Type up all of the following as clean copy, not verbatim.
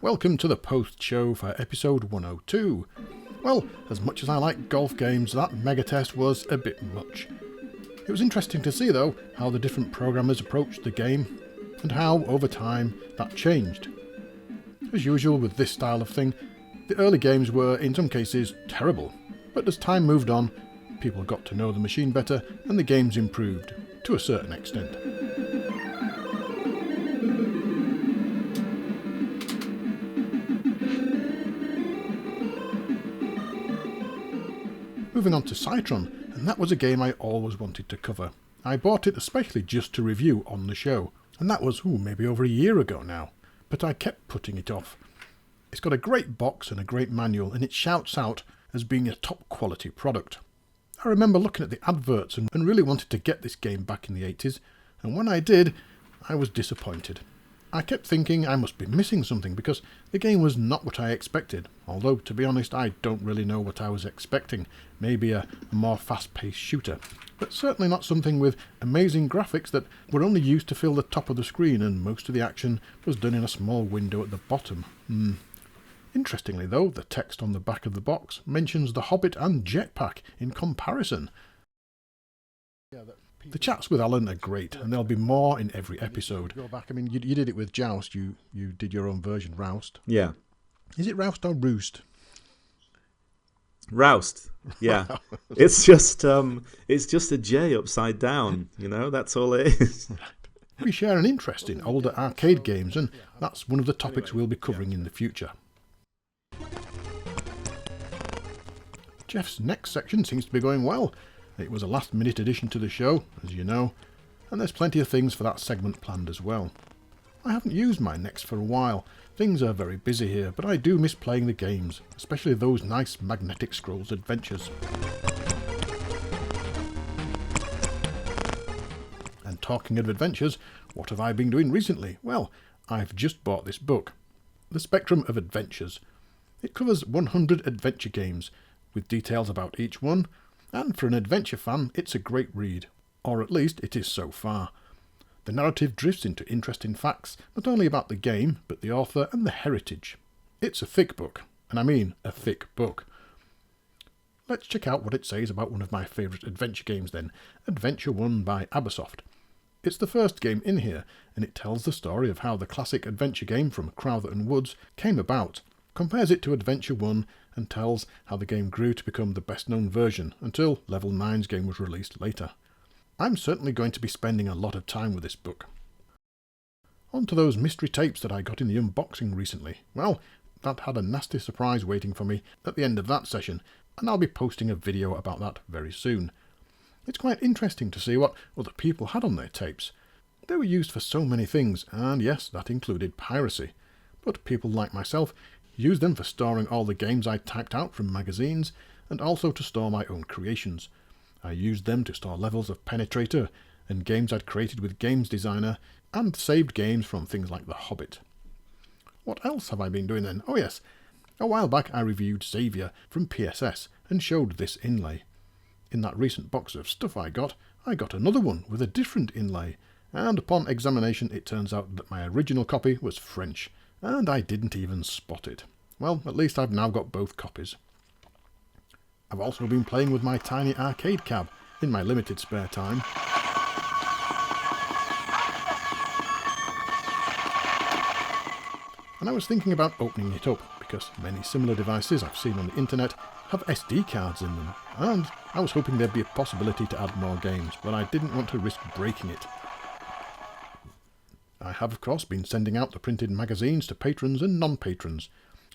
welcome to the Post show for episode 102. Well, as much as I like golf games, that mega test was a bit much. It was interesting to see though how the different programmers approached the game and how over time that changed. As usual with this style of thing, the early games were in some cases terrible, but as time moved on, people got to know the machine better and the games improved to a certain extent. Moving on to Citron, and that was a game I always wanted to cover. I bought it especially just to review on the show, and that was maybe over a year ago now, but I kept putting it off. It's got a great box and a great manual, and it shouts out as being a top quality product. I remember looking at the adverts and really wanted to get this game back in the 80s, and when I did, I was disappointed. I kept thinking I must be missing something because the game was not what I expected, although to be honest I don't really know what I was expecting, maybe a more fast-paced shooter, but certainly not something with amazing graphics that were only used to fill the top of the screen and most of the action was done in a small window at the bottom. Interestingly though, the text on the back of the box mentions The Hobbit and Jetpack in comparison. The chats with Alan are great, and there'll be more in every episode. Go back. I mean, you did it with Joust. You did your own version, Roust. Yeah. Is it Roust or Roost? Roust. Yeah. It's just a J upside down. You know, that's all it is. We share an interest in older arcade games, and that's one of the topics we'll be covering in the future. Jeff's next section seems to be going well. It was a last-minute addition to the show, as you know, and there's plenty of things for that segment planned as well. I haven't used my next for a while. Things are very busy here, but I do miss playing the games, especially those nice magnetic scrolls adventures. And talking of adventures, what have I been doing recently? Well, I've just bought this book, The Spectrum of Adventures. It covers 100 adventure games, with details about each one, and for an adventure fan, it's a great read, or at least it is so far. The narrative drifts into interesting facts, not only about the game, but the author and the heritage. It's a thick book, and I mean a thick book. Let's check out what it says about one of my favourite adventure games then, Adventure 1 by Abersoft. It's the first game in here, and it tells the story of how the classic adventure game from Crowther and Woods came about, compares it to Adventure 1, and tells how the game grew to become the best-known version until Level 9's game was released later. I'm certainly going to be spending a lot of time with this book. On to those mystery tapes that I got in the unboxing recently. Well, that had a nasty surprise waiting for me at the end of that session, and I'll be posting a video about that very soon. It's quite interesting to see what other people had on their tapes. They were used for so many things, and yes, that included piracy. But people like myself used them for storing all the games I typed out from magazines, and also to store my own creations. I used them to store levels of Penetrator, and games I'd created with Games Designer, and saved games from things like The Hobbit. What else have I been doing then? Oh yes, a while back I reviewed Xavier from PSS, and showed this inlay. In that recent box of stuff I got another one with a different inlay, and upon examination it turns out that my original copy was French, and I didn't even spot it. Well, at least I've now got both copies. I've also been playing with my tiny arcade cab in my limited spare time. And I was thinking about opening it up, because many similar devices I've seen on the internet have SD cards in them, and I was hoping there'd be a possibility to add more games, but I didn't want to risk breaking it. I have of course been sending out the printed magazines to patrons and non-patrons,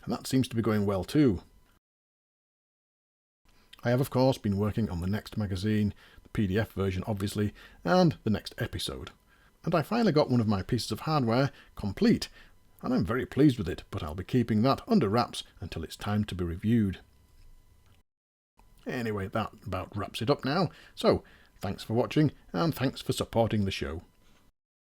and that seems to be going well too. I have of course been working on the next magazine, the PDF version obviously, and the next episode. And I finally got one of my pieces of hardware complete, and I'm very pleased with it, but I'll be keeping that under wraps until it's time to be reviewed. Anyway, that about wraps it up now, so thanks for watching, and thanks for supporting the show.